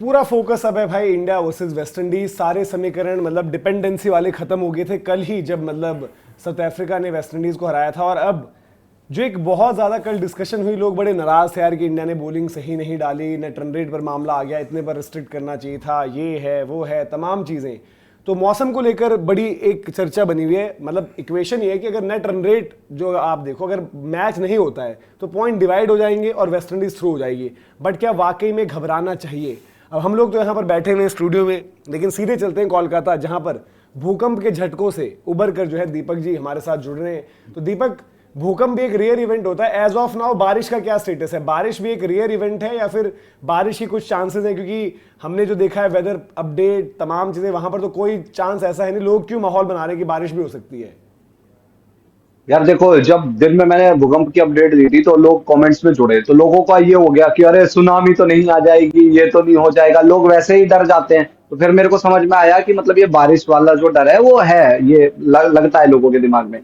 पूरा फोकस अब है भाई इंडिया वर्सेस वेस्ट इंडीज। सारे समीकरण मतलब डिपेंडेंसी वाले खत्म हो गए थे कल ही, जब मतलब साउथ अफ्रीका ने वेस्ट इंडीज को हराया था। और अब जो एक बहुत ज़्यादा कल डिस्कशन हुई, लोग बड़े नाराज़ थे यार कि इंडिया ने बॉलिंग सही नहीं डाली, नेट रन रेट पर मामला आ गया, इतने पर रिस्ट्रिक्ट करना चाहिए था, ये है वो है तमाम चीज़ें। तो मौसम को लेकर बड़ी एक चर्चा बनी हुई है। मतलब इक्वेशन ये है कि अगर नेट रन रेट जो आप देखो, अगर मैच नहीं होता है तो पॉइंट डिवाइड हो जाएंगे और वेस्ट इंडीज थ्रू हो जाएगी। बट क्या वाकई में घबराना चाहिए? अब हम लोग तो यहाँ पर बैठे हुए हैं स्टूडियो में, लेकिन सीधे चलते हैं कोलकाता, जहाँ पर भूकंप के झटकों से उबर कर जो है दीपक जी हमारे साथ जुड़ रहे हैं। तो दीपक, भूकंप भी एक रेयर इवेंट होता है, एज ऑफ नाउ बारिश का क्या स्टेटस है? बारिश भी एक रेयर इवेंट है या फिर बारिश की कुछ चांसेस है? क्योंकि हमने जो देखा है वेदर अपडेट तमाम चीजें, वहां पर तो कोई चांस ऐसा है नहीं। लोग क्यों माहौल बना रहे हैं कि बारिश भी हो सकती है? यार देखो, जब दिन में मैंने भूकंप की अपडेट दी थी तो लोग कमेंट्स में जुड़े, तो लोगों का ये हो गया कि अरे सुनामी तो नहीं आ जाएगी, ये तो नहीं हो जाएगा, लोग वैसे ही डर जाते हैं। तो फिर मेरे को समझ में आया कि मतलब ये बारिश वाला जो डर है वो है, ये लगता है लोगों के दिमाग में।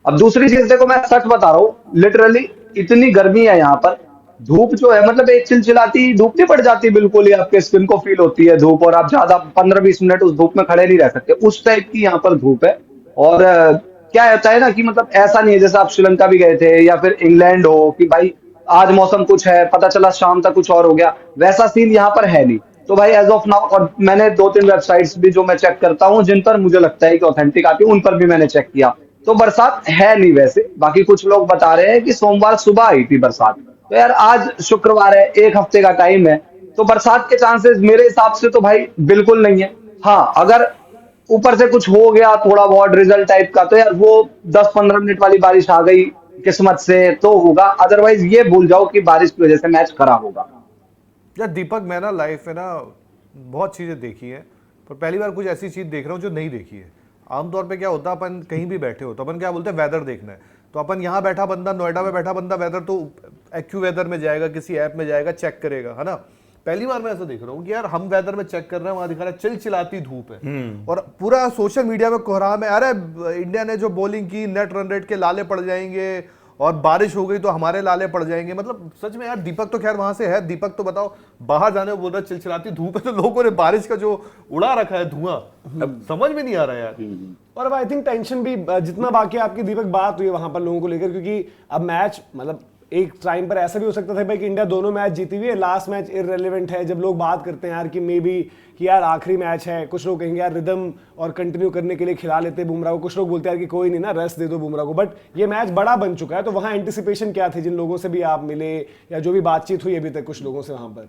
अब दूसरी चीज देखो, मैं सच बता रहा हूँ, लिटरली इतनी गर्मी है यहाँ पर। धूप जो है, मतलब एक चिलचिलाती धूप नहीं पड़ जाती, बिल्कुल ही आपके स्किन को फील होती है धूप, और आप ज्यादा 15-20 मिनट उस धूप में खड़े नहीं रह सकते, उस टाइप की यहाँ पर धूप है। और क्या होता है ना कि मतलब ऐसा नहीं है जैसे आप श्रीलंका भी गए थे या फिर इंग्लैंड हो कि भाई आज मौसम कुछ है, पता चला शाम तक कुछ और हो गया, वैसा सीन यहाँ पर है नहीं। तो भाई एज ऑफ नाउ, और मैंने 2-3 वेबसाइट्स भी जो मैं चेक करता हूँ जिन पर मुझे लगता है कि ऑथेंटिक आती है, उन पर भी मैंने चेक किया, तो बरसात है नहीं वैसे। बाकी कुछ लोग बता रहे हैं कि सोमवार सुबह आई थी बरसात, तो यार आज शुक्रवार है, एक हफ्ते का टाइम है, तो बरसात के चांसेस मेरे हिसाब से तो भाई बिल्कुल नहीं है। हाँ, अगर ऊपर से कुछ हो गया थोड़ा बहुत रिजल्ट टाइप का, तो यार वो 10-15 मिनट वाली बारिश आ गई किस्मत से तो होगा, अदरवाइज ये भूल जाओ कि बारिश की वजह से मैच खराब होगा। यार दीपक, मैं ना लाइफ में ना बहुत चीज़ें देखी हैं, पर पहली बार कुछ ऐसी चीज़ देख रहा हूँ जो नहीं देखी है। आमतौर पे क्या होता है, अपन कहीं भी बैठे हो तो अपन क्या बोलते हैं, वेदर देखना है। तो अपन यहाँ बैठा बंदा, नोएडा में बैठा बंदा वेदर तो एक्यू वेदर में जाएगा, किसी ऐप में जाएगा, चेक करेगा, है ना। पहली बार मैं ऐसा देख रहा हूँ कि यार हम वेदर में चेक कर रहे हैं, वहां दिखा रहा है चिलचिलाती धूप है और पूरा सोशल मीडिया में कोहराम है, अरे इंडिया ने जो बॉलिंग की, नेट रन रेट के लाले पड़ जाएंगे, और बारिश हो गई तो हमारे लाले पड़ जाएंगे। मतलब सच में यार, दीपक तो खैर वहां से है, दीपक तो बताओ, बाहर जाने को बोल रहा है चिलचिलाती धूप है, तो लोगों ने बारिश का जो उड़ा रखा है धुआं, अब समझ में नहीं आ रहा यार। और अब आई थिंक टेंशन भी जितना बाकी आपकी दीपक बात हुई है वहां पर लोगों को लेकर, क्योंकि अब मैच मतलब एक टाइम पर ऐसा भी हो सकता था भाई कि इंडिया दोनों मैच जीती हुई है, लास्ट मैच इररिलेवेंट है। जब लोग बात करते हैं यार कि मे बी कि यार आखिरी मैच है, कुछ लोग कहेंगे यार रिदम और कंटिन्यू करने के लिए खिला लेते बुमराह को, कुछ लोग बोलते हैं यार कि कोई नहीं ना, रेस्ट दे दो बुमराह को। बट ये मैच बड़ा बन चुका है, तो वहां एंटिसिपेशन क्या थी जिन लोगों से भी आप मिले या जो भी बातचीत हुई अभी तक कुछ लोगों से वहां पर?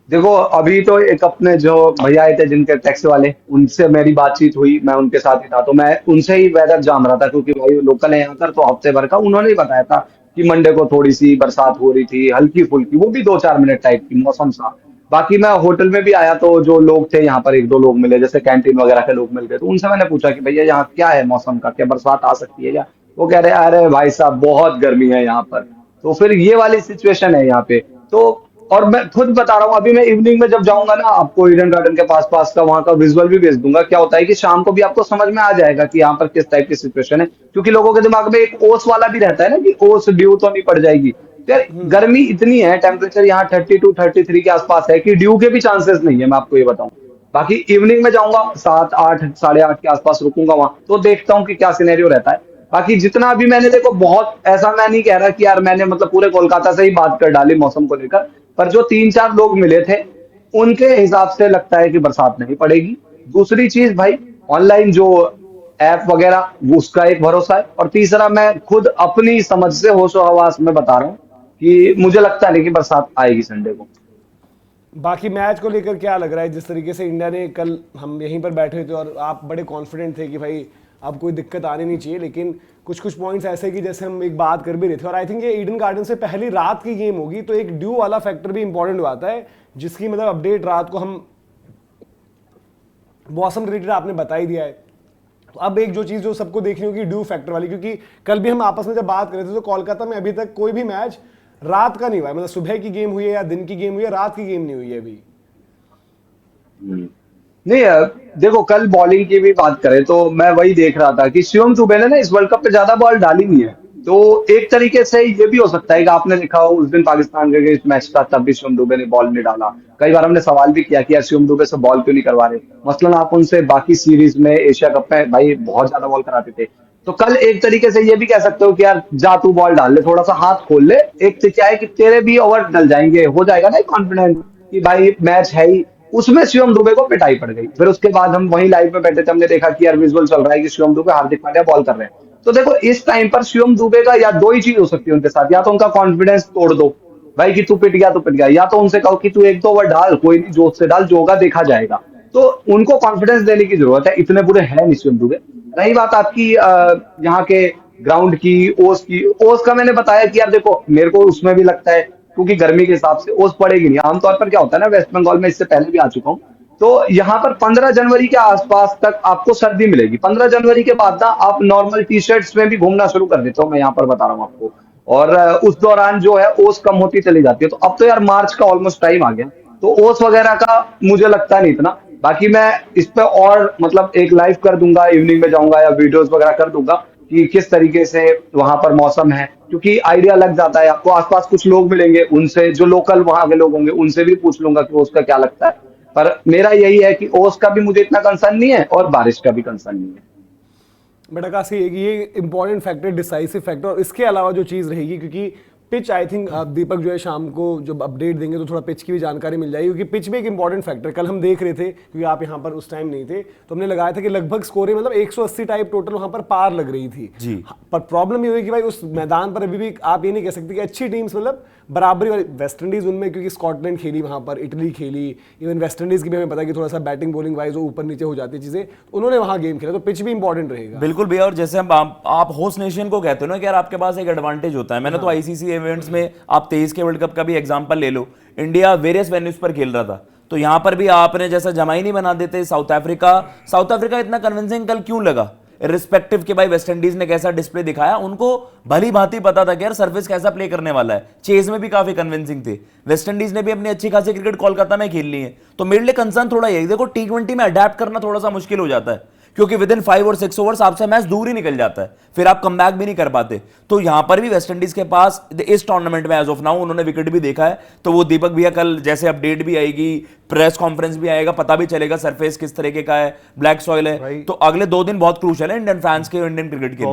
देखो, अभी तो एक अपने जो भैया आए थे जिनके टैक्सी वाले, उनसे मेरी बातचीत हुई, मैं उनके साथ ही था, तो मैं उनसे ही वेदर जान रहा था क्योंकि भाई लोकल है यहाँ पर, तो हफ्ते भर का उन्होंने ही बताया था कि मंडे को थोड़ी सी बरसात हो रही थी, हल्की फुल्की, वो भी 2-4 मिनट टाइप की, मौसम सा। बाकी मैं होटल में भी आया तो जो लोग थे यहाँ पर, 1-2 लोग मिले, जैसे कैंटीन वगैरह के लोग मिल गए, तो उनसे मैंने पूछा कि भैया यहाँ क्या है मौसम का, क्या बरसात आ सकती है क्या? वो कह रहे हैं अरे भाई साहब बहुत गर्मी है यहाँ पर। तो फिर ये वाली सिचुएशन है यहाँ पे। तो और मैं खुद बता रहा हूँ, अभी मैं इवनिंग में जब जाऊंगा ना, आपको ईडन गार्डन के पास पास का वहां का विजुअल भी भेज दूंगा। क्या होता है कि शाम को भी आपको समझ में आ जाएगा कि यहाँ पर किस टाइप की सिचुएशन है, क्योंकि लोगों के दिमाग में एक ओस वाला भी रहता है ना कि ओस ड्यू तो नहीं पड़ जाएगी। तो यार गर्मी इतनी है, टेम्परेचर यहाँ 32-33 के आसपास है कि ड्यू के भी चांसेस नहीं है, मैं आपको ये बताऊं। बाकी इवनिंग में जाऊंगा 7-8, 8:30 के आसपास रुकूंगा वहां, तो देखता हूँ कि क्या सिनेरियो रहता है। बाकी जितना अभी मैंने देखो, बहुत ऐसा मैं नहीं कह रहा कि यार मैंने मतलब पूरे कोलकाता से ही बात कर डाली मौसम को लेकर, पर जो 3-4 लोग मिले थे उनके हिसाब से लगता है कि बरसात नहीं पड़ेगी। दूसरी चीज भाई, ऑनलाइन जो ऐप वगैरह, वो उसका एक भरोसा है, और तीसरा मैं खुद अपनी समझ से होशो हवास में बता रहा हूँ कि मुझे लगता नहीं कि बरसात आएगी संडे को। बाकी मैच को लेकर क्या लग रहा है? जिस तरीके से इंडिया ने कल, हम यहीं पर बैठे थे और आप बड़े कॉन्फिडेंट थे कि भाई अब कोई दिक्कत आनी नहीं चाहिए, लेकिन कुछ कुछ पॉइंट्स ऐसे कि जैसे हम एक बात कर भी रहे थे, और आई थिंक ये ईडन गार्डन से पहली रात की गेम होगी, तो एक ड्यू वाला फैक्टर भी इंपॉर्टेंट हो आता है, जिसकी मतलब अपडेट रात को हम मौसम रिलेटेड आपने बता ही दिया है। तो अब एक जो चीज़ जो सबको देखनी होगी ड्यू फैक्टर वाली, क्योंकि कल भी हम आपस में जब बात कर रहे थे तो कोलकाता में अभी तक कोई भी मैच रात का नहीं हुआ है, मतलब सुबह की गेम हुई है या दिन की गेम हुई है, रात की गेम नहीं हुई है अभी। नहीं देखो, कल बॉलिंग की भी बात करें तो मैं वही देख रहा था कि शिवम दुबे ने ना इस वर्ल्ड कप पे ज्यादा बॉल डाली नहीं है। तो एक तरीके से ये भी हो सकता है कि आपने देखा हो उस दिन पाकिस्तान के अगेंस्ट मैच था, तब भी शिवम दुबे ने बॉल नहीं डाला। कई बार हमने सवाल भी किया कि यार शिवम दुबे से बॉल क्यों नहीं करवा रहे। मसलन आप उनसे बाकी सीरीज में, एशिया कप में भाई बहुत ज्यादा बॉल कराते थे। तो कल एक तरीके से ये भी कह सकते हो कि यार जा तू बॉल डाल ले, थोड़ा सा हाथ खोल ले। एक तो क्या है कि तेरे भी ओवर डल जाएंगे, हो जाएगा ना कॉन्फिडेंस कि भाई मैच है ही। उसमें शिवम दुबे को पिटाई पड़ गई। फिर उसके बाद हम वहीं लाइव में बैठे थे, हमने देखा कि यार विजुअल चल रहा है कि शिवम दुबे हार्दिक पांड्या बॉल कर रहे हैं। तो देखो इस टाइम पर शिवम दुबे का या दो ही चीज हो सकती है उनके साथ, या तो उनका कॉन्फिडेंस तोड़ दो भाई कि तू पिट गया तो पिट गया, या तो उनसे कहो कि तू एक दो ओवर डाल, कोई नहीं जोश से डाल, जो होगा देखा जाएगा। तो उनको कॉन्फिडेंस देने की जरूरत है, इतने बुरे है नहीं शिवम दुबे। रही बात आपकी यहाँ के ग्राउंड की, ओस की, ओस का मैंने बताया कि यार देखो मेरे को उसमें भी लगता है क्योंकि गर्मी के हिसाब से ओस पड़ेगी नहीं। आमतौर पर क्या होता है ना, वेस्ट बंगाल में इससे पहले भी आ चुका हूँ, तो यहाँ पर 15 जनवरी के आसपास तक आपको सर्दी मिलेगी। 15 जनवरी के बाद ना आप नॉर्मल टी शर्ट्स में भी घूमना शुरू कर देते हो, मैं यहाँ पर बता रहा हूँ आपको। और उस दौरान जो है ओस कम होती चली जाती है। तो अब तो यार मार्च का ऑलमोस्ट टाइम आ गया, तो ओस वगैरह का मुझे लगता नहीं इतना। बाकी मैं इस पे और मतलब एक लाइव कर दूंगा, इवनिंग में जाऊंगा या वीडियोस वगैरह कर दूंगा कि किस तरीके से वहां पर मौसम है, क्योंकि आइडिया लग जाता है आपको। आसपास कुछ लोग मिलेंगे, उनसे जो लोकल वहां के लोग होंगे उनसे भी पूछ लूंगा कि उसका क्या लगता है। पर मेरा यही है कि ओस का भी मुझे इतना कंसर्न नहीं है और बारिश का भी कंसर्न नहीं है। बट आकाशी ये इंपॉर्टेंट फैक्टर, डिसाइसिव फैक्टर, और इसके अलावा जो चीज़ रहेगी, क्योंकि पिच आई थिंक दीपक जो है शाम को जब अपडेट देंगे तो थोड़ा पिच की भी जानकारी मिल जाएगी, क्योंकि पिच भी एक इंपॉर्टेंट फैक्टर। कल हम देख रहे थे क्योंकि आप यहाँ पर उस टाइम नहीं थे, तो हमने लगाया था कि लगभग स्कोरिंग मतलब 180 टाइप टोटल वहाँ पर पार लग रही थी जी। पर प्रॉब्लम ये हुई कि भाई उस मैदान पर अभी भी आप ये नहीं कह सकते कि अच्छी टीम्स मतलब बराबरी वाली, वेस्ट इंडीज उनमें क्योंकि स्कॉटलैंड खेली वहाँ पर, इटली खेली, इवन वेस्ट इंडीज की भी हमें पता है कि थोड़ा सा बैटिंग बॉलिंग वाइज वो ऊपर नीचे हो जाती है चीज़ें, उन्होंने वहाँ गेम खेला, तो पिच भी इंपॉर्टेंट रहेगा। बिल्कुल भैया। और जैसे हम आप होस्ट नेशन को कहते हो ना कि यार आपके पास एक एडवांटेज होता है। मैंने तो आईसीसी इवेंट्स में आप 23 के वर्ल्ड कप का भी एग्जांपल ले लो, इंडिया वेरियस वेन्यूज पर खेल रहा था, तो यहां पर भी आपने जैसा जमाई नहीं बना देते। साउथ अफ्रीका इतना कन्विंसिंग कल क्यों लगा, रिस्पेक्टिव के भाई वेस्ट इंडीज ने कैसा डिस्प्ले दिखाया, उनको भली भांति पता था कि यार सर्विस कैसा प्ले करने वाला है। चेज में भी काफी कन्विंसिंग थे। वेस्ट इंडीज ने भी अपनी अच्छी खासी क्रिकेट कोलकाता में खेल ली है। तो मेरे लिए कंसर्न थोड़ा यही, देखो टी20 में अडेप्ट करना थोड़ा सा मुश्किल हो जाता है, क्योंकि विद इन 5 और 6 ओवर्स आपसे मैच दूर ही निकल जाता है, फिर आप कमबैक भी नहीं कर पाते। तो यहां पर भी वेस्ट इंडीज के पास इस टूर्नामेंट में एज ऑफ नाउ उन्होंने विकेट भी देखा है। तो वो दीपक भैया कल जैसे अपडेट भी आएगी, प्रेस कॉन्फ्रेंस भी आएगा, पता भी चलेगा सरफेस किस तरीके का है, ब्लैक सॉइल है। तो अगले 2 दिन बहुत क्रूशियल है इंडियन फैंस के, इंडियन क्रिकेट के लिए।